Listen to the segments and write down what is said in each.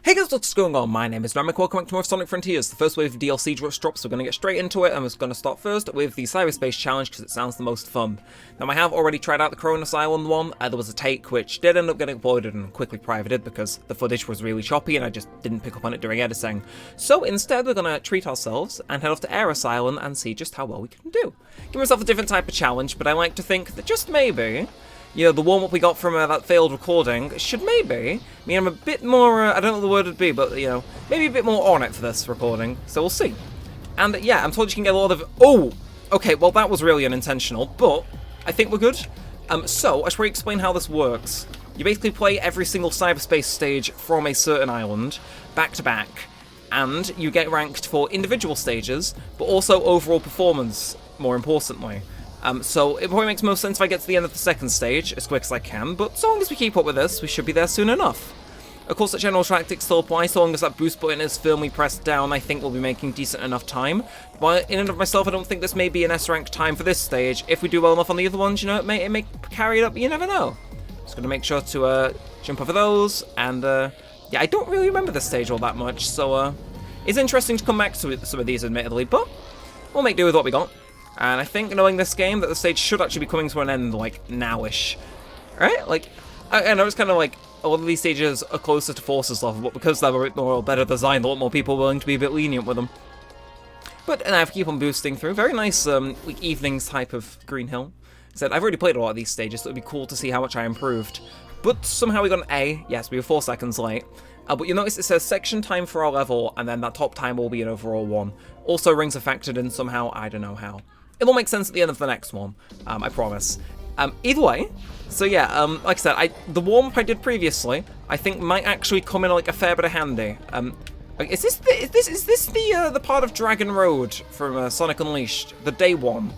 Hey guys, what's going on? My name is Neremik, welcome back to more Sonic Frontiers. The first wave of DLC just dropped, so we're going to get straight into it, and we're going to start first with the Cyberspace Challenge, because it sounds the most fun. Now, I have already tried out the Cronus Island one. There was a take which did end up getting uploaded and quickly privated, because the footage was really choppy, and I just didn't pick up on it during editing. So instead, we're going to treat ourselves, and head off to Eris Island, and see just how well we can do. Give myself a different type of challenge, but I like to think that just maybe, you know, the warm-up we got from that failed recording should maybe mean I'm a bit more, I don't know what the word would be, but, you know, maybe a bit more on it for this recording, so we'll see. And, yeah, I'm told you can get a lot of... Oh! Okay, well, that was really unintentional, but I think we're good. So, I should probably explain how this works. You basically play every single cyberspace stage from a certain island, back-to-back, and you get ranked for individual stages, but also overall performance, more importantly. So it probably makes most sense if I get to the end of the second stage as quick as I can, but so long as we keep up with this, we should be there soon enough. Of course, the general tactics still apply, so long as that boost button is firmly pressed down, I think we'll be making decent enough time. But in and of myself, I don't think this may be an S-rank time for this stage. If we do well enough on the other ones, you know, it may carry it up, you never know. Just gonna make sure to jump over those, and yeah, I don't really remember this stage all that much, so it's interesting to come back to some of these, admittedly, but we'll make do with what we got. And I think, knowing this game, that the stage should actually be coming to an end, like, nowish. Right? Like, I know it's kind of like, a lot of these stages are closer to Forces level, but because they're a bit more better designed, a lot more people are willing to be a bit lenient with them. But, and I keep on boosting through. Very nice, like, evenings type of Green Hill. Said, I've already played a lot of these stages, so it'd be cool to see how much I improved. But somehow we got an A. Yes, we were 4 seconds late. But you notice it says section time for our level, and then that top time will be an overall 1. Also, rings are factored in somehow, I don't know how. It'll make sense at the end of the next one, I promise. Either way, so yeah, like I said, the warm-up I did previously, I think might actually come in like a fair bit of handy. Is this the part of Dragon Road from Sonic Unleashed, the day one?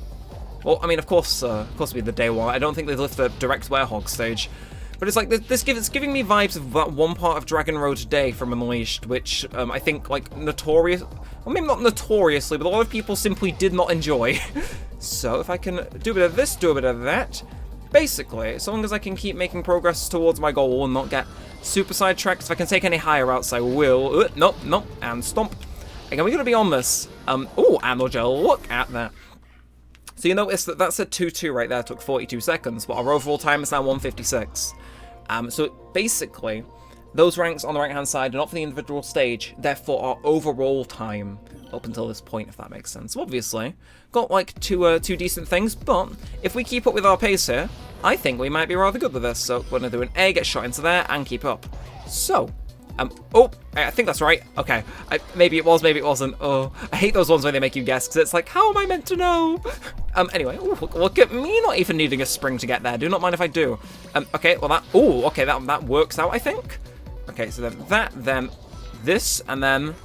Well, I mean, of course it'll be the day one. I don't think they lift the direct Werehog stage. But it's like, it's giving me vibes of that one part of Dragon Road today from Unleashed, which I think, like, notorious... Well, maybe not notoriously, but a lot of people simply did not enjoy. So, if I can do a bit of this, do a bit of that... Basically, as long as I can keep making progress towards my goal and not get super sidetracked, if I can take any higher routes, I will... Nope, and stomp. Again, we gotta be on this. Oh, Anogel, look at that. So you notice that that's a 2-2 right there, took 42 seconds, but our overall time is now 156. So basically, those ranks on the right-hand side are not for the individual stage, therefore our overall time up until this point, if that makes sense. So obviously, got like two decent things, but if we keep up with our pace here, I think we might be rather good with this. So we're going to do an A, get shot into there, and keep up. So, oh, I think that's right. Okay, maybe it was, maybe it wasn't. Oh, I hate those ones when they make you guess, because it's like, how am I meant to know? Anyway, ooh, look at me not even needing a spring to get there. Do not mind if I do. Okay, well that works out, I think. Okay, so then this, and then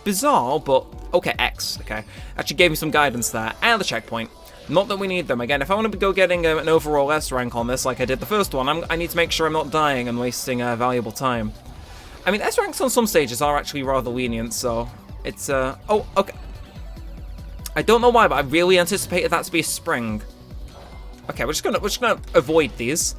bizarre, but okay, X. Okay, actually gave me some guidance there, and the checkpoint. Not that we need them. Again, if I want to go getting an overall S rank on this, like I did the first one, I need to make sure I'm not dying and wasting valuable time. I mean, S ranks on some stages are actually rather lenient, so it's oh, okay. I don't know why, but I really anticipated that to be a spring. Okay, we're just gonna avoid these.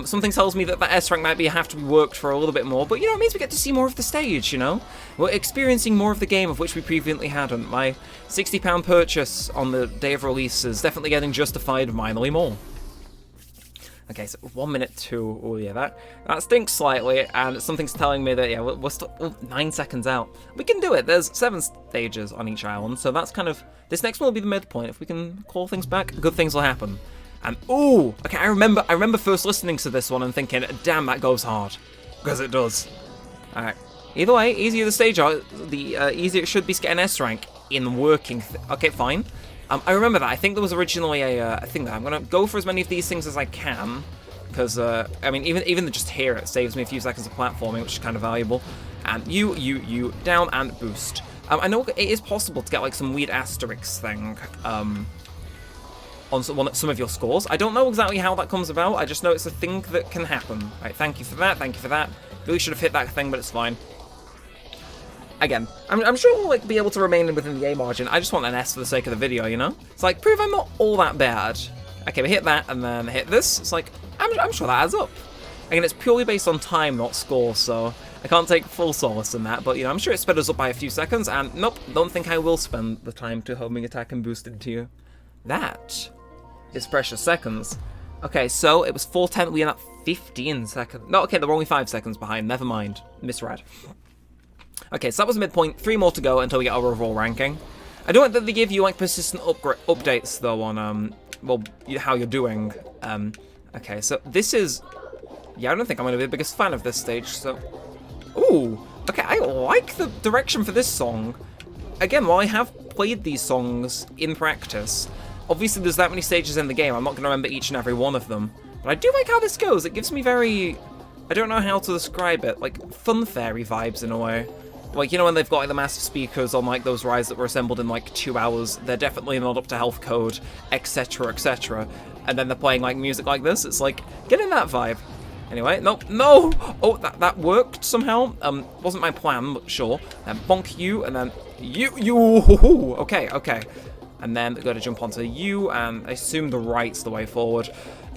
Something tells me that that S rank might have to be worked for a little bit more, but you know, it means we get to see more of the stage, you know? We're experiencing more of the game of which we previously hadn't. My £60 purchase on the day of release is definitely getting justified minorly more. Okay, so 1 minute 2, oh yeah, that stinks slightly, and something's telling me that, yeah, we're still 9 seconds out. We can do it, there's 7 stages on each island, so that's kind of, this next one will be the midpoint. If we can call things back, good things will happen. And, ooh, okay, I remember first listening to this one and thinking, damn, that goes hard. Because it does. Alright, either way, easier the stage are, the easier it should be to get an S rank in working, okay, fine. I remember that. I think there was originally a thing that I'm going to go for as many of these things as I can, because, I mean, even just here, it saves me a few seconds of platforming, which is kind of valuable. And you, down and boost. I know it is possible to get, like, some weird asterisk thing, on some of your scores. I don't know exactly how that comes about, I just know it's a thing that can happen. Right, thank you for that, thank you for that. Really should have hit that thing, but it's fine. Again, I'm sure we'll like be able to remain within the A margin. I just want an S for the sake of the video, you know? It's like, prove I'm not all that bad. Okay, we hit that, and then hit this. It's like, I'm sure that adds up. Again, it's purely based on time, not score, so I can't take full solace in that, but, you know, I'm sure it sped us up by a few seconds, and nope, don't think I will spend the time to homing attack and boost into you. That is precious seconds. Okay, so it was 410, we are at 15 seconds. No, okay, they're only 5 seconds behind, never mind. Misread. Okay, so that was midpoint, 3 more to go until we get our overall ranking. I don't like that they give you, like, persistent updates, though, on, well, how you're doing. Okay, so this is... Yeah, I don't think I'm going to be the biggest fan of this stage, so... Ooh, okay, I like the direction for this song. Again, while I have played these songs in practice, obviously there's that many stages in the game, I'm not going to remember each and every one of them. But I do like how this goes, it gives me very... I don't know how to describe it, like, fun fairy vibes in a way. Like, you know when they've got like, the massive speakers on like those rides that were assembled in like 2 hours, they're definitely not up to health code, etc, etc. And then they're playing like music like this, it's like, get in that vibe. Anyway, no! Oh, that worked somehow. Wasn't my plan, but sure. Then bonk you, and then you. Okay. And then go to jump onto you, and I assume the right's the way forward.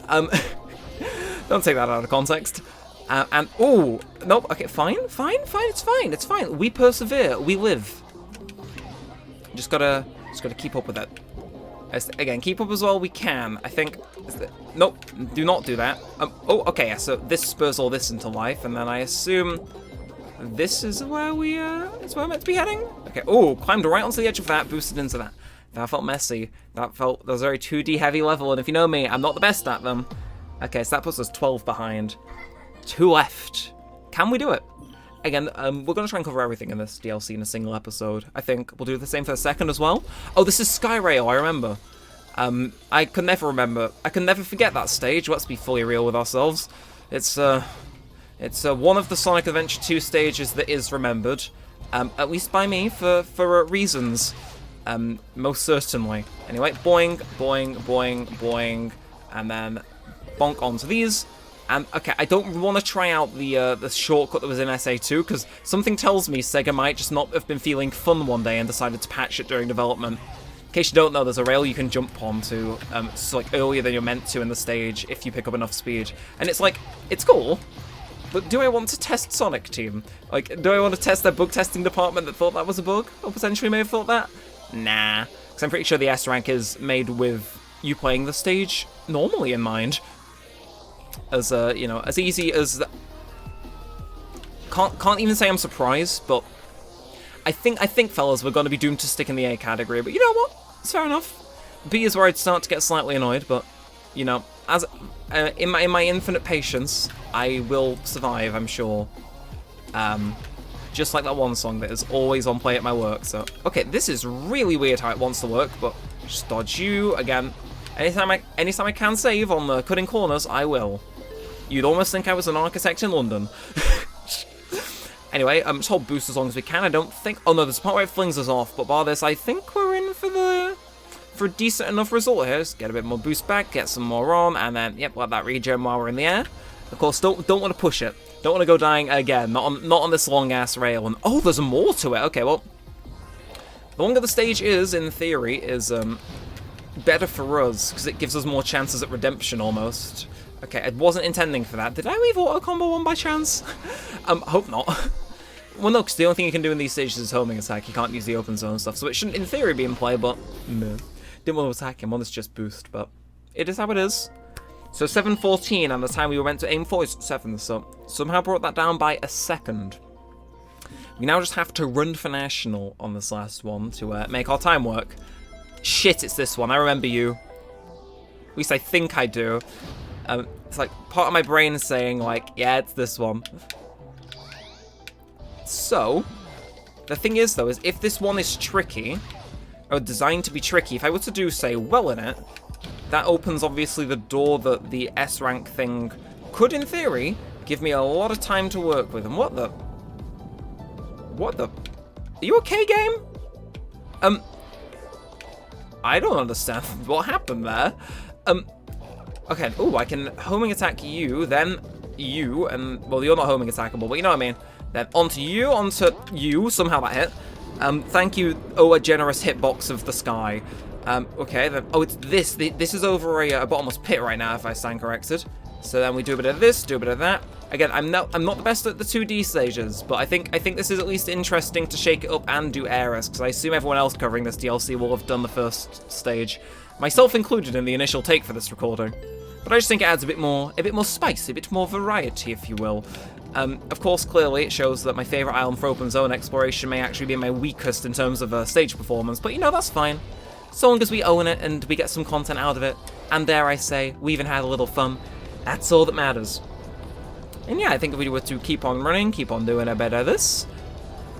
Don't take that out of context. And oh, nope. Okay, fine. It's fine. We persevere. We live. Just gotta keep up with it. Again, keep up as well we can. I think... Nope, do not do that. Oh, okay, yeah, so this spurs all this into life, and then I assume this is where we're meant to be heading? Okay, oh, climbed right onto the edge of that, boosted into that. That felt messy. That was a very 2D heavy level, and if you know me, I'm not the best at them. Okay, so that puts us 12 behind. 2 left. Can we do it? Again, we're going to try and cover everything in this DLC in a single episode. I think we'll do the same for the second as well. Oh, this is Skyrail, I remember. I could never remember. I can never forget that stage. Let's be fully real with ourselves. It's one of the Sonic Adventure 2 stages that is remembered. At least by me, for reasons. Most certainly. Anyway, boing, boing, boing, boing. And then bonk onto these. Okay, I don't want to try out the shortcut that was in SA2, because something tells me Sega might just not have been feeling fun one day and decided to patch it during development. In case you don't know, there's a rail you can jump onto, so like earlier than you're meant to in the stage if you pick up enough speed. And it's like, it's cool, but do I want to test Sonic Team? Like, do I want to test their bug testing department that thought that was a bug? Or potentially may have thought that? Nah, because I'm pretty sure the S rank is made with you playing the stage normally in mind. As you know, as easy as can't even say I'm surprised, but I think fellas, we're going to be doomed to stick in the A category. But you know what? It's fair enough. B is where I'd start to get slightly annoyed, but you know, as in my infinite patience, I will survive. I'm sure. Just like that one song that is always on play at my work. So okay, this is really weird how it wants to work, but just dodge you again. Anytime I can save on the cutting corners, I will. You'd almost think I was an architect in London. Anyway, just hold boost as long as we can. I don't think... Oh no, there's a part where it flings us off, but bar this, I think we're in for a decent enough result here. Just get a bit more boost back, get some more on, and then, yep, let that regen while we're in the air. Of course, don't want to push it. Don't want to go dying again, not on this long-ass rail. And oh, there's more to it. Okay, well, the longer the stage is, in theory, is... better for us, because it gives us more chances at redemption, almost. Okay, I wasn't intending for that. Did I leave auto combo on by chance? Hope not. Well, no, because the only thing you can do in these stages is homing attack. You can't use the open zone stuff, so it shouldn't, in theory, be in play, but no. Didn't want to attack him, well, it's just boost, but it is how it is. So 7:14, and the time we were meant to aim for is 7, so somehow brought that down by a second. We now just have to run for National on this last one to make our time work. Shit, it's this one. I remember you. At least I think I do. It's like part of my brain is saying, like, yeah, it's this one. So, the thing is, though, is if this one is tricky, or designed to be tricky, if I were to do, say, well in it, that opens, obviously, the door that the S rank thing could, in theory, give me a lot of time to work with. And what the... Are you okay, game? I don't understand what happened there. Okay, ooh, I can homing attack you, then you, and, well, you're not homing attackable, but you know what I mean. Then onto you, somehow that hit. Thank you, oh, a generous hitbox of the sky. Okay, then, oh, it's this is over a bottomless pit right now, if I stand corrected. So then we do a bit of this, do a bit of that. Again, I'm not the best at the 2D stages, but I think this is at least interesting to shake it up and do Aeris, because I assume everyone else covering this DLC will have done the first stage, myself included in the initial take for this recording. But I just think it adds a bit more spice, a bit more variety, if you will. Of course, clearly it shows that my favourite island for open zone exploration may actually be my weakest in terms of stage performance, but you know, that's fine. So long as we own it and we get some content out of it, and dare I say, we even had a little fun, that's all that matters. And yeah, I think if we were to keep on running, keep on doing a bit of this,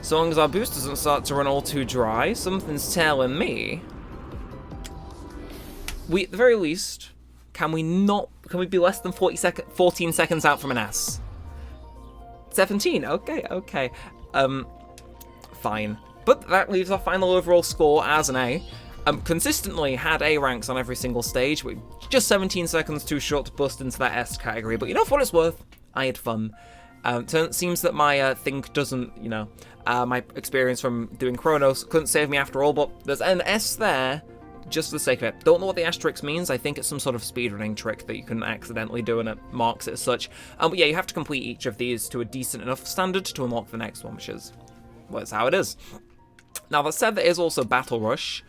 so long as our boost doesn't start to run all too dry, something's telling me, we, at the very least, can we be less than 14 seconds out from an S? 17, okay. Fine. But that leaves our final overall score as an A. Consistently had A ranks on every single stage, but just 17 seconds too short to bust into that S category. But you know, for what it's worth, I had fun. Seems that my thing doesn't, you know, my experience from doing Chronos couldn't save me after all, but there's an S there, just for the sake of it. Don't know what the asterisk means. I think it's some sort of speedrunning trick that you can accidentally do and it marks it as such. But yeah, you have to complete each of these to a decent enough standard to unlock the next one, which is, well, it's how it is. Now, that said, there is also Battle Rush.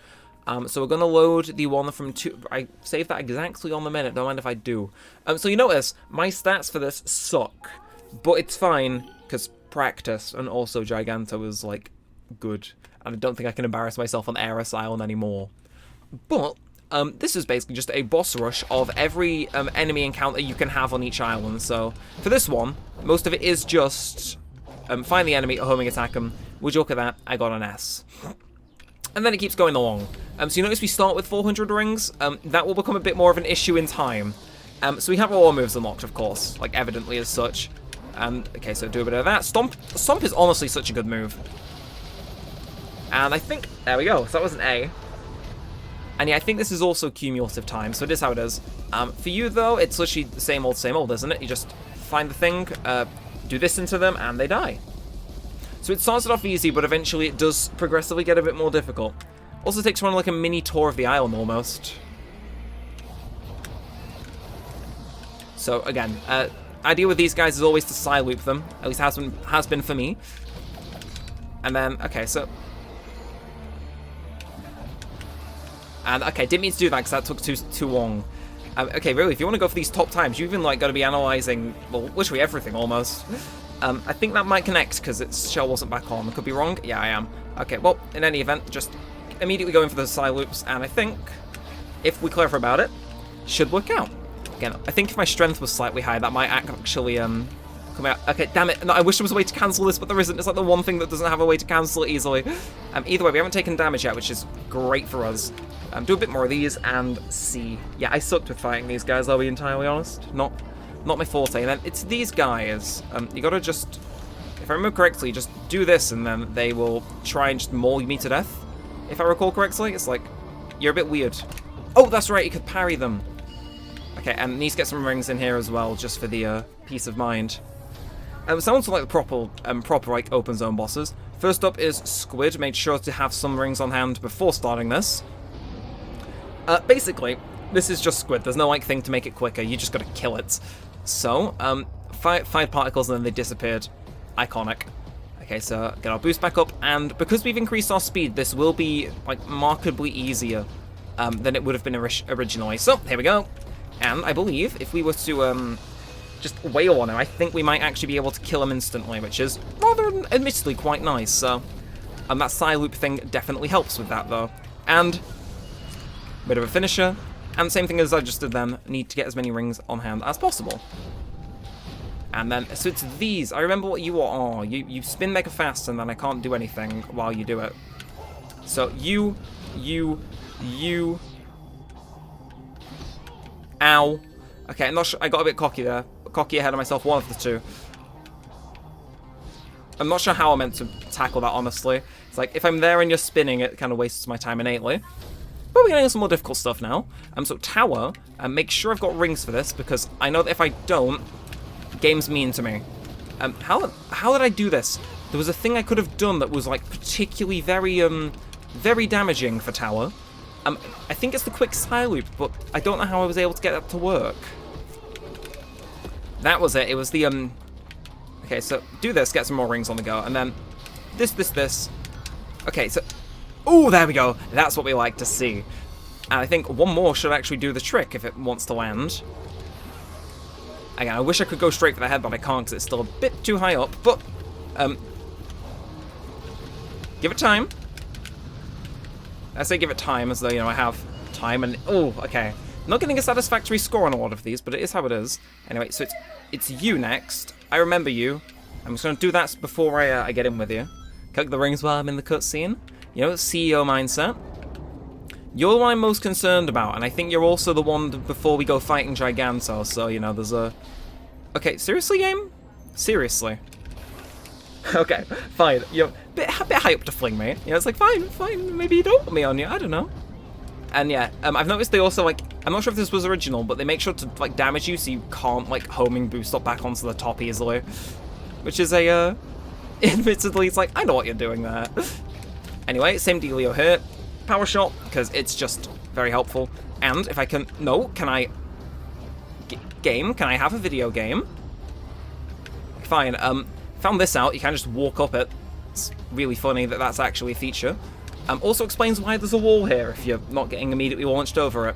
So we're going to load the one from 2... I saved that exactly on the minute, don't mind if I do. So you notice, my stats for this suck. But it's fine, because practice and also Giganto is, like, good. And I don't think I can embarrass myself on Aeris Island anymore. But this is basically just a boss rush of every enemy encounter you can have on each island. So for this one, most of it is just find the enemy, homing attack them. Would you look at that? I got an S. And then it keeps going along. So you notice we start with 400 rings. That will become a bit more of an issue in time. So we have all our moves unlocked, of course, like evidently as such. Okay, so do a bit of that. Stomp is honestly such a good move. And I think, there we go, so that was an A. And yeah, I think this is also cumulative time, so it is how it is. For you, though, it's literally the same old, isn't it? You just find the thing, do this into them, and they die. So it started off easy, but eventually it does progressively get a bit more difficult. Also takes one like a mini tour of the island, almost. So, again, idea with these guys is always to side loop them. At least has been for me. And then, okay, so... And, okay, didn't mean to do that because that took too long. Okay, really, if you want to go for these top times, you've even, like, got to be analysing, well, literally everything, almost. I think that might connect because its shell wasn't back on. I could be wrong. Yeah, I am. Okay, well, in any event, just immediately going for the side loops, and I think, if we're clever about it, should work out. Again, I think if my strength was slightly high, that might actually, come out. Okay, damn it. No, I wish there was a way to cancel this, but there isn't. It's like the one thing that doesn't have a way to cancel it easily. Either way, we haven't taken damage yet, which is great for us. Do a bit more of these and see. Yeah, I sucked with fighting these guys, I'll be entirely honest. Not my forte. And then it's these guys. You gotta just, if I remember correctly, just do this and then they will try and just maul me to death. If I recall correctly, it's like, you're a bit weird. Oh, that's right, you could parry them. Okay, and need to get some rings in here as well, just for the peace of mind. Sounds like the proper like open zone bosses. First up is Squid. Made sure to have some rings on hand before starting this. Basically, this is just Squid. There's no like thing to make it quicker. You just gotta kill it. So, five particles and then they disappeared. Iconic. Okay, so get our boost back up, and because we've increased our speed, this will be like markedly easier than it would have been originally. So here we go. And I believe if we were to just wail on him, I think we might actually be able to kill him instantly, which is rather admittedly quite nice. So that side loop thing definitely helps with that though. And bit of a finisher, and the same thing as I just did then, need to get as many rings on hand as possible. And then, so it's these, I remember what you are. You spin mega fast and then I can't do anything while you do it. So you, ow. Okay, I'm not sure, I got a bit cocky there. Cocky ahead of myself, one of the two. I'm not sure how I meant to tackle that, honestly. It's like, if I'm there and you're spinning, it kind of wastes my time innately. But we're getting some more difficult stuff now. So tower, make sure I've got rings for this, because I know that if I don't, game's mean to me. How did I do this? There was a thing I could have done that was like particularly very damaging for tower. I think it's the quick side loop, but I don't know how I was able to get that to work. That was it. It was the Okay, so do this, get some more rings on the go, and then this. Okay, so... Oh, there we go. That's what we like to see. And I think one more should actually do the trick if it wants to land. Again, I wish I could go straight for the head, but I can't because it's still a bit too high up. But, give it time. I say give it time as though, you know, I have time and... Oh, okay. Not getting a satisfactory score on a lot of these, but it is how it is. Anyway, so it's you next. I remember you. I'm just going to do that before I get in with you. Cook the rings while I'm in the cutscene. You know, CEO mindset. You're the one I'm most concerned about, and I think you're also the one before we go fighting Giganto, so, you know, there's a... Okay, seriously, game? Seriously. Okay, fine. You're a bit high up to fling me. You know, it's like, fine, maybe you don't put me on you, I don't know. And yeah, I've noticed they also, like, I'm not sure if this was original, but they make sure to, like, damage you so you can't, like, homing boost up back onto the top easily. Which is a, admittedly, it's like, I know what you're doing there. Anyway, same dealio here. Power shot, because it's just very helpful. And if I can... No, can I... Game? Can I have a video game? Fine, found this out. You can just walk up it. It's really funny that that's actually a feature. Also explains why there's a wall here if you're not getting immediately launched over it.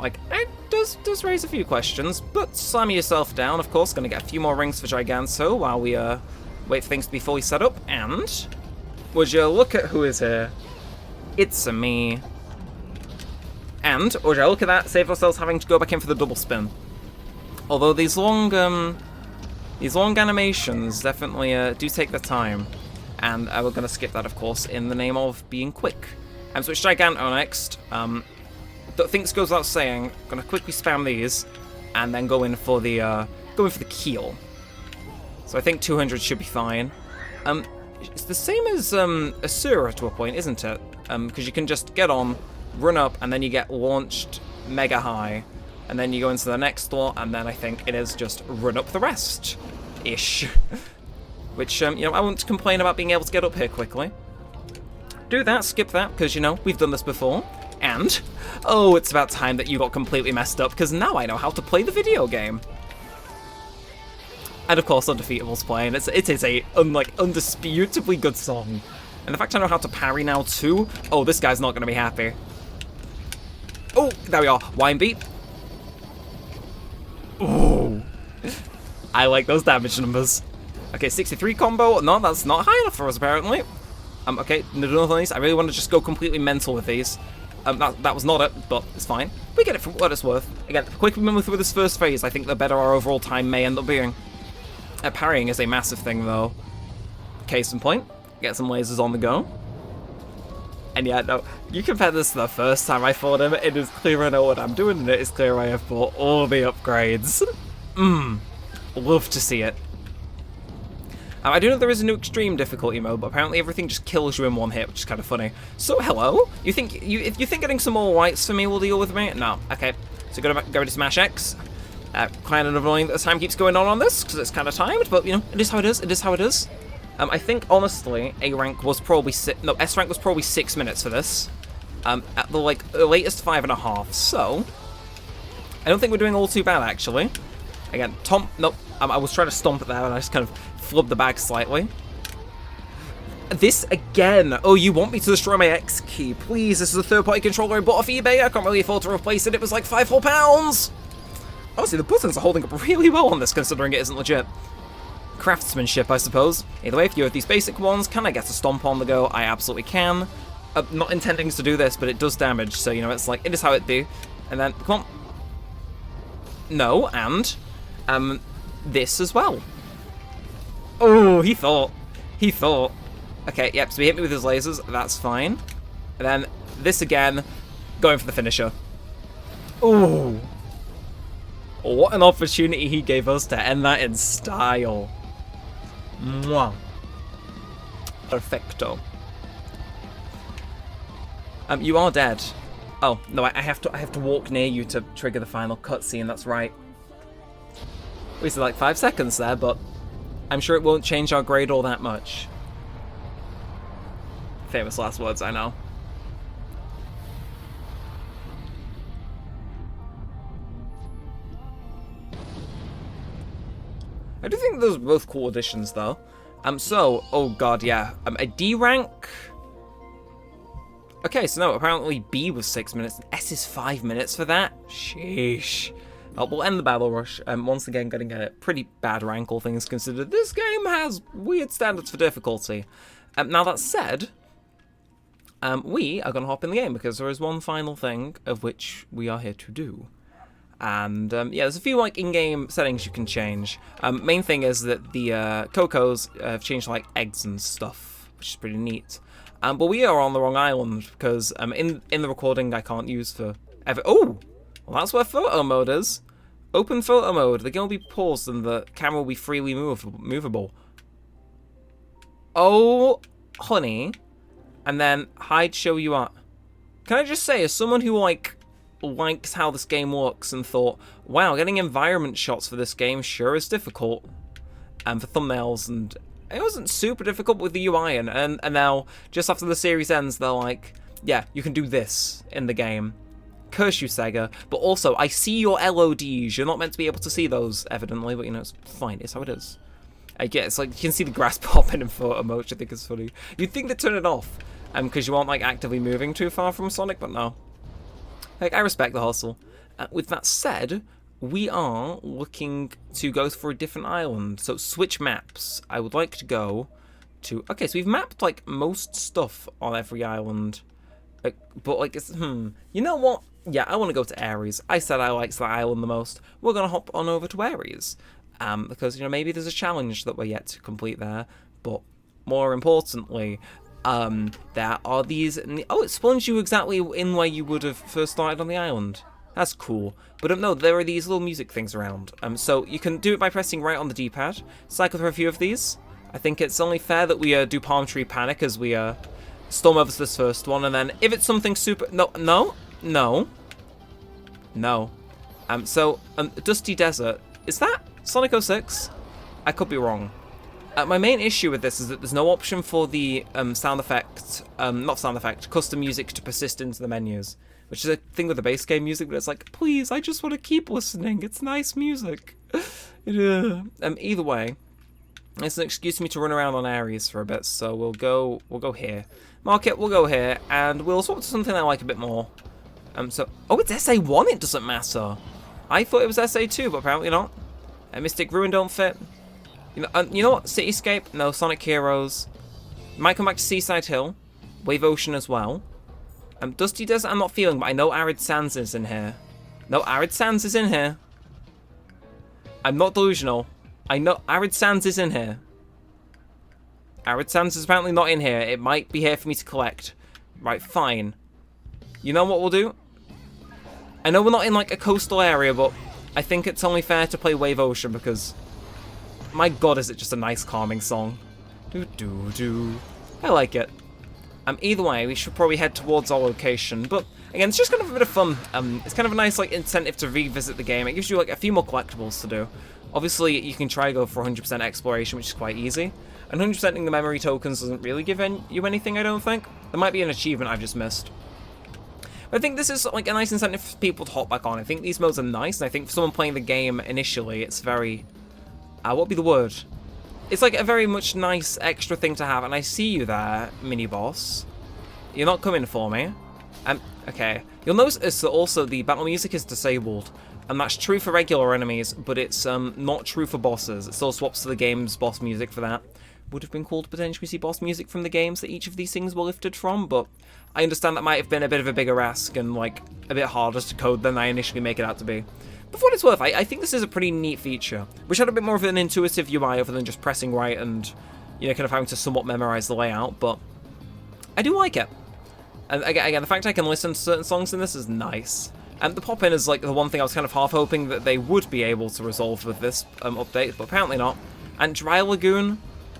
Like, it does raise a few questions, but slam yourself down, of course. Gonna get a few more rings for Giganto while we, wait for things to be fully set up, and... Would you look at who is here? It's me. And, would you look at that, save ourselves having to go back in for the double spin. Although these long animations definitely do take their time. And we're going to skip that, of course, in the name of being quick. So it's Giganto next. Things goes without saying. Going to quickly spam these, and then go in for the keel. So I think 200 should be fine. It's the same as Asura to a point, isn't it? Because you can just get on, run up, and then you get launched mega high. And then you go into the next floor, and then I think it is just run up the rest-ish. Which, you know, I won't complain about being able to get up here quickly. Do that, skip that, because, you know, we've done this before. And, oh, it's about time that you got completely messed up, because now I know how to play the video game. And of course, Undefeatable's playing. It is a, like, undisputably good song. And the fact I know how to parry now, too, oh, this guy's not going to be happy. Oh, there we are. Wine beat. Oh. I like those damage numbers. Okay, 63 combo. No, that's not high enough for us, apparently. Okay, another one of these. I really want to just go completely mental with these. That was not it, but it's fine. We get it for what it's worth. Again, the quicker we move through this first phase, I think the better our overall time may end up being. Parrying is a massive thing, though. Case in point, get some lasers on the go. And yeah, no, you compare this to the first time I fought him, it is clear I know what I'm doing, and it is clear I have bought all the upgrades. Love to see it. I do know there is a new extreme difficulty mode, but apparently everything just kills you in one hit, which is kind of funny. So, hello? If you think getting some more whites for me will deal with me? No. Okay. So go to Smash X. Kind of annoying that the time keeps going on this, because it's kind of timed, but, you know, it is how it is. It is how it is. I think, honestly, S rank was probably 6 minutes for this. At the, latest 5.5, so... I don't think we're doing all too bad, actually. Again, nope, I was trying to stomp it there, and I just kind of flubbed the bag slightly. This again! Oh, you want me to destroy my X key? Please, this is a third-party controller I bought off eBay, I can't really afford to replace it, it was like £5 whole. Honestly, the buttons are holding up really well on this, considering it isn't legit. Craftsmanship, I suppose. Either way, if you have these basic ones, can I get a stomp on the go? I absolutely can. Not intending to do this, but it does damage, so, you know, it's like, it is how it be. And then, come on. No, and, this as well. Oh, he thought. Okay, yep, so he hit me with his lasers, that's fine. And then, this again, going for the finisher. Ooh. What an opportunity he gave us to end that in style. Mwah. Perfecto. You are dead. Oh, no, I have to walk near you to trigger the final cutscene, that's right. We said like 5 seconds there, but I'm sure it won't change our grade all that much. Famous last words, I know. I do think those are both cool additions, though. So, oh god, yeah. A D rank... Okay, so no, apparently B was 6 minutes, and S is 5 minutes for that? Sheesh. We'll end the battle rush, once again getting a pretty bad rank, all things considered. This game has weird standards for difficulty. Now that said, we are going to hop in the game, because there is one final thing of which we are here to do. And, yeah, there's a few, like, in-game settings you can change. Main thing is that the Cocos have changed, like, eggs and stuff, which is pretty neat. But we are on the wrong island, because in the recording I can't use for ever. Oh! Well, that's where photo mode is. Open photo mode. The game will be paused and the camera will be freely movable. Oh, honey. And then hide show you are. Can I just say, as someone who, like, likes how this game works and thought, wow, getting environment shots for this game sure is difficult. And for thumbnails, and it wasn't super difficult with the UI, and now, just after the series ends, they're like, yeah, you can do this in the game. Curse you, Sega. But also, I see your LODs. You're not meant to be able to see those, evidently, but, you know, it's fine. It's how it is. I guess, it's like, you can see the grass popping in photo mode, which I think is funny. You'd think they'd turn it off, because you aren't, like, actively moving too far from Sonic, but no. Like, I respect the hustle. With that said, we are looking to go for a different island. So, switch maps. I would like to go to... Okay, so we've mapped, like, most stuff on every island. But, like, it's... You know what? Yeah, I want to go to Ares. I said I liked that island the most. We're going to hop on over to Ares. Because, you know, maybe there's a challenge that we're yet to complete there. But, more importantly... there are these... Oh, it spawns you exactly in where you would have first started on the island. That's cool. But no, there are these little music things around. So you can do it by pressing right on the D-pad. Cycle through a few of these. I think it's only fair that we do Palm Tree Panic as we storm over to this first one. And then if it's something super... No. So, Dusty Desert. Is that Sonic 06? I could be wrong. My main issue with this is that there's no option for the custom music to persist into the menus, which is a thing with the base game music, but it's like, please, I just want to keep listening. It's nice music. Either way, it's an excuse for me to run around on Ares for a bit, so we'll go here. Market, we'll go here, and we'll swap to something I like a bit more. Oh, it's SA1, it doesn't matter. I thought it was SA2, but apparently not. Mystic Ruin don't fit. You know what? Cityscape? No. Sonic Heroes. Might come back to Seaside Hill. Wave Ocean as well. Dusty Desert I'm not feeling, but I know Arid Sands is in here. No, Arid Sands is in here. I'm not delusional. I know Arid Sands is in here. Arid Sands is apparently not in here. It might be here for me to collect. Right, fine. You know what we'll do? I know we're not in, like, a coastal area, but I think it's only fair to play Wave Ocean because... My god, is it just a nice calming song. Do-do-do. I like it. Either way, we should probably head towards our location, but again, it's just kind of a bit of fun. It's kind of a nice, like, incentive to revisit the game. It gives you, like, a few more collectibles to do. Obviously, you can try go for 100% exploration, which is quite easy. And 100%ing the memory tokens doesn't really give you anything, I don't think. There might be an achievement I've just missed. But I think this is, like, a nice incentive for people to hop back on. I think these modes are nice, and I think for someone playing the game initially, it's very... what would be the word? It's like a very much nice extra thing to have, and I see you there, mini-boss. You're not coming for me. Okay. You'll notice that also the battle music is disabled, and that's true for regular enemies, but it's not true for bosses. It still swaps to the game's boss music for that. Would have been cool to potentially see boss music from the games that each of these things were lifted from, but I understand that might have been a bit of a bigger ask and, like, a bit harder to code than I initially make it out to be. But for what it's worth, I think this is a pretty neat feature. Wish I had a bit more of an intuitive UI other than just pressing right and, you know, kind of having to somewhat memorize the layout, but I do like it. And again, the fact I can listen to certain songs in this is nice. And the pop-in is, like, the one thing I was kind of half hoping that they would be able to resolve with this update, but apparently not. And Dry Lagoon?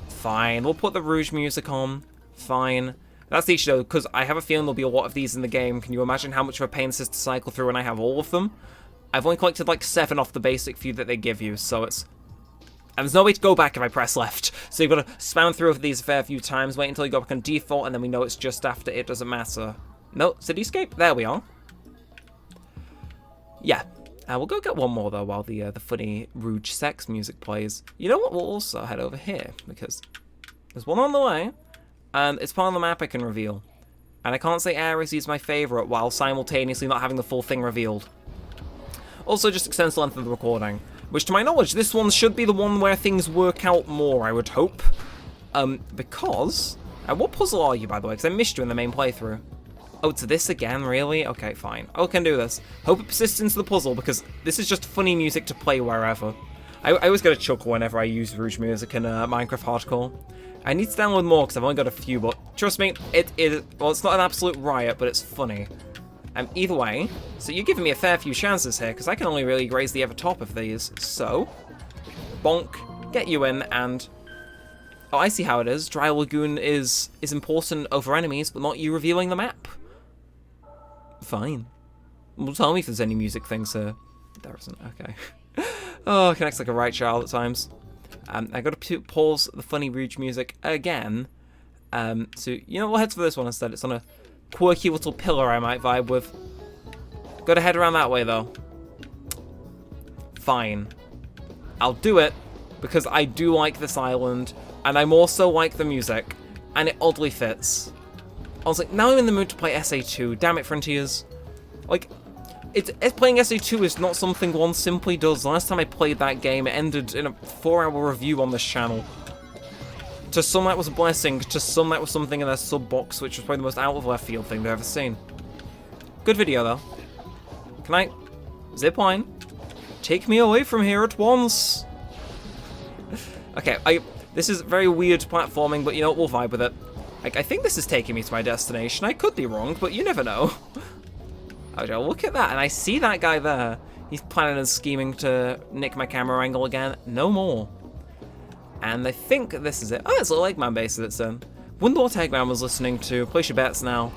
Fine. We'll put the Rouge music on. Fine. That's the issue, though, because I have a feeling there'll be a lot of these in the game. Can you imagine how much of a pain this is to cycle through when I have all of them? I've only collected, like, 7 off the basic few that they give you, so it's... And there's no way to go back if I press left. So you've got to spam through these a fair few times, wait until you go back on default, and then we know it's just after it doesn't matter. No, Cityscape? There we are. Yeah. We'll go get one more, though, while the funny Rouge sex music plays. You know what? We'll also head over here, because there's one on the way, and it's part of the map I can reveal. And I can't say Ares is my favourite while simultaneously not having the full thing revealed. Also, just extends the length of the recording, which, to my knowledge, this one should be the one where things work out more, I would hope. Because... what puzzle are you, by the way? Because I missed you in the main playthrough. Oh, it's this again, really? Okay, fine. I can do this. Hope it persists into the puzzle, because this is just funny music to play wherever. I always get a chuckle whenever I use Rouge music in Minecraft Hardcore. I need to download more, because I've only got a few, but trust me, well, it's not an absolute riot, but it's funny. Either way, so you're giving me a fair few chances here, because I can only really graze the ever top of these. So, bonk, get you in, and... Oh, I see how it is. Dry Lagoon is important over enemies, but not you revealing the map. Fine. Well, tell me if there's any music things here. There isn't. Okay. Oh, it connects like a right child at times. I got to pause the funny Rouge music again. So, you know, we'll head for this one instead. It's on a quirky little pillar I might vibe with. Got to head around that way, though. Fine. I'll do it, because I do like this island, and I'm also like the music, and it oddly fits. I was like, now I'm in the mood to play SA2. Damn it, Frontiers. Like, playing SA2 is not something one simply does. The last time I played that game, it ended in a 4-hour review on this channel. To some, that was a blessing. To some, that was something in their sub box, which was probably the most out of left field thing they've ever seen. Good video, though. Can I... Zipline? Take me away from here at once. Okay, this is very weird platforming, but you know what, we'll vibe with it. Like, I think this is taking me to my destination. I could be wrong, but you never know. Okay, look at that, and I see that guy there. He's planning and scheming to nick my camera angle again. No more. And I think this is it. Oh, it's a Little Eggman base that it's in. Wonder what Eggman was listening to. Place your bets now.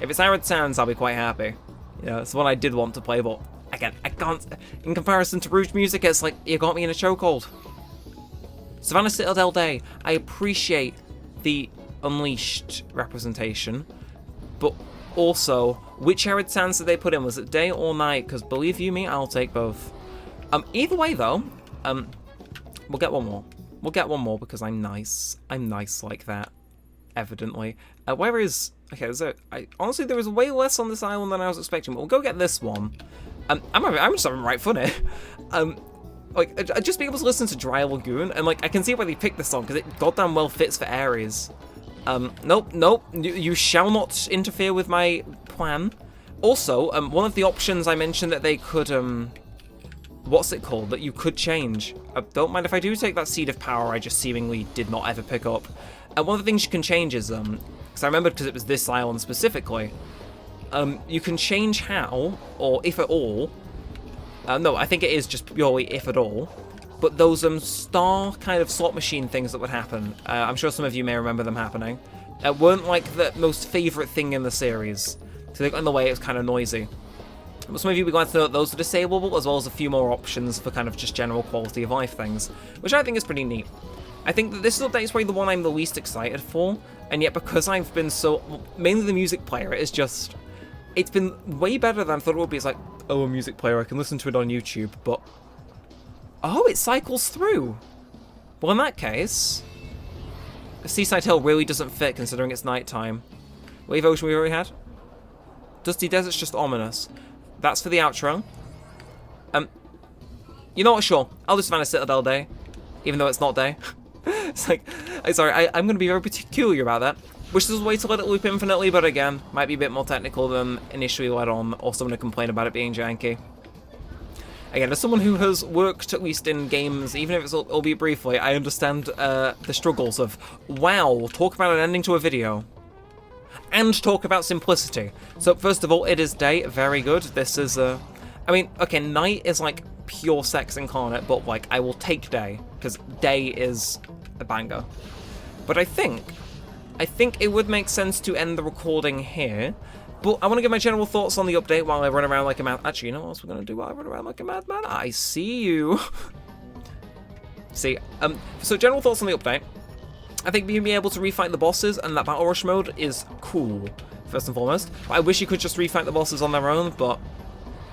If it's Arid Sounds, I'll be quite happy. Yeah, it's the one I did want to play, but again, I can't. In comparison to Rouge music, it's like, you got me in a chokehold. Savannah Citadel Day. I appreciate the Unleashed representation, but also, which Arid Sounds did they put in? Was it day or night? Because believe you me, I'll take both. Either way, though, we'll get one more. We'll get one more because I'm nice. I'm nice like that, evidently. Where is... Okay, honestly, there was way less on this island than I was expecting, but we'll go get this one. I'm just having right fun here. Like, just being able to listen to Dry Lagoon, and, like, I can see why they picked this song, because it goddamn well fits for Ares. Nope, you shall not interfere with my plan. Also, one of the options I mentioned that they could, what's it called, that you could change. Don't mind if I do take that Seed of Power I just seemingly did not ever pick up. One of the things you can change is, because I remember because it was this island specifically, you can change how, or if at all, no, I think it is just purely if at all, but those star kind of slot machine things that would happen, I'm sure some of you may remember them happening, weren't like the most favourite thing in the series. So they got in the way, it was kind of noisy. But some of you will be glad to know that those are disableable, as well as a few more options for kind of just general quality of life things, which I think is pretty neat. I think that this update is probably the one I'm the least excited for, and yet because I've been so... mainly the music player, it is just... it's been way better than I thought it would be. It's like, oh, a music player, I can listen to it on YouTube, but... oh, it cycles through! Well, in that case... Seaside Hill really doesn't fit, considering it's nighttime. Wave Ocean we already had? Dusty Desert's just ominous. That's for the outro. You know what, sure, I'll do Savannah Citadel Day, even though it's not day. It's like, sorry, I'm going to be very peculiar about that. Wish there was a way to let it loop infinitely, but again, might be a bit more technical than initially let on, or someone to complain about it being janky. Again, as someone who has worked, at least in games, even if it's albeit briefly, I understand the struggles of, wow, talk about an ending to a video. And talk about simplicity. So, first of all, it is day, very good. This is, I mean, okay, night is like pure sex incarnate, but like, I will take day, because day is a banger. But I think it would make sense to end the recording here, but I want to give my general thoughts on the update while I run around like a mad... actually, you know what else we're going to do while I run around like a madman? I see you. See, so general thoughts on the update. I think being able to refight the bosses and that battle rush mode is cool, first and foremost. I wish you could just refight the bosses on their own, but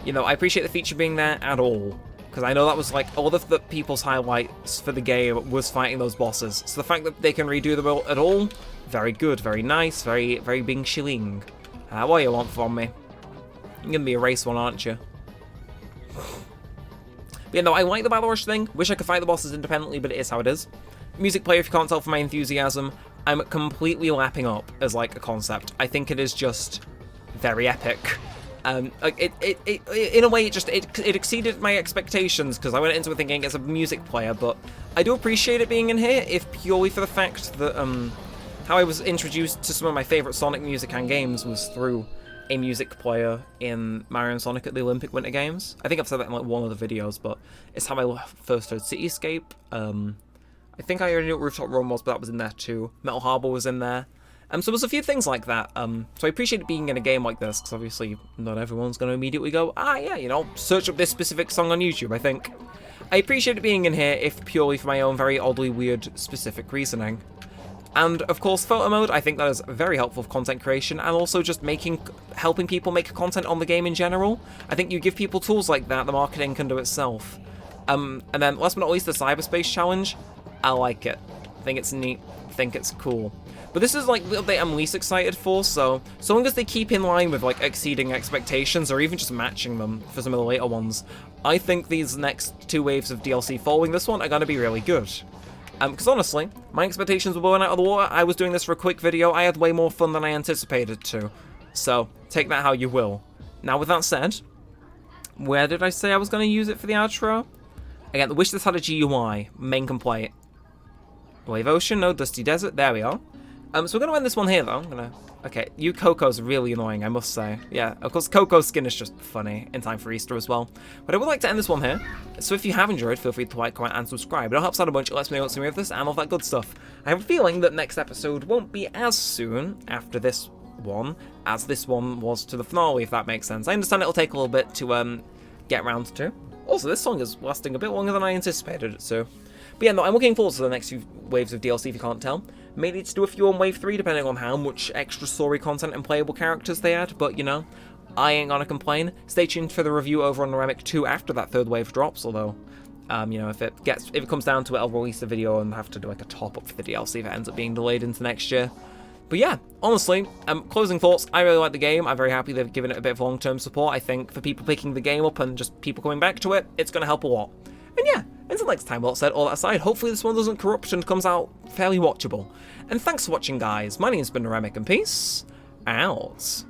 You know, I appreciate the feature being there at all, because I know that was like all of the people's highlights for the game was fighting those bosses. So the fact that they can redo them at all, very good, very nice, very bing shilling. What do you want from me? You're gonna be a race one, aren't you? But yeah, no, I like the Battle Rush thing. Wish I could fight the bosses independently, but it is how it is. Music player, if you can't tell from my enthusiasm, I'm completely lapping up as like a concept. I think it is just very epic. Like in a way, it exceeded my expectations because I went into it thinking it's a music player, but I do appreciate it being in here, if purely for the fact that how I was introduced to some of my favorite Sonic music and games was through a music player in Mario and Sonic at the Olympic Winter Games. I think I've said that in like one of the videos, but it's how I first heard Cityscape. I think I already knew what Rooftop Run was, but that was in there too. Metal Harbor was in there. So there's a few things like that. So I appreciate it being in a game like this, because obviously not everyone's going to immediately go, yeah, you know, search up this specific song on YouTube, I think. I appreciate it being in here, if purely for my own very oddly weird specific reasoning. And of course, photo mode, I think that is very helpful for content creation, and also just helping people make content on the game in general. I think you give people tools like that, the marketing can do itself. And then last but not least, the cyberspace challenge. I like it. I think it's neat. I think it's cool. But this is like the update I'm least excited for, so long as they keep in line with like exceeding expectations or even just matching them for some of the later ones, I think these next 2 waves of DLC following this one are going to be really good. Because honestly, my expectations were blown out of the water. I was doing this for a quick video. I had way more fun than I anticipated to. So, take that how you will. Now, with that said, where did I say I was going to use it for the outro? Again, I wish this had a GUI. Main complaint. Wave Ocean, no Dusty Desert. There we are. So we're going to end this one here, though. Okay, Coco's really annoying, I must say. Yeah, of course, Coco's skin is just funny in time for Easter as well. But I would like to end this one here. So if you have enjoyed, feel free to like, comment, and subscribe. It all helps out a bunch. It lets me know what's new with this and all that good stuff. I have a feeling that next episode won't be as soon after this one as this one was to the finale, if that makes sense. I understand it'll take a little bit to get around to. Also, this song is lasting a bit longer than I anticipated it to. But yeah, no, I'm looking forward to the next few waves of DLC, if you can't tell. Maybe it's do a few on Wave 3, depending on how much extra story content and playable characters they add, but, you know, I ain't gonna complain. Stay tuned for the review over on Neremik 2 after that 3rd wave drops, although, you know, if it comes down to it, I'll release a video and have to do, like, a top-up for the DLC if it ends up being delayed into next year. But yeah, honestly, closing thoughts, I really like the game. I'm very happy they've given it a bit of long-term support. I think for people picking the game up and just people coming back to it, it's gonna help a lot. And yeah, until next time, well said, all that aside, hopefully this one doesn't corrupt and comes out fairly watchable. And thanks for watching, guys. My name's been Neremik, and peace out.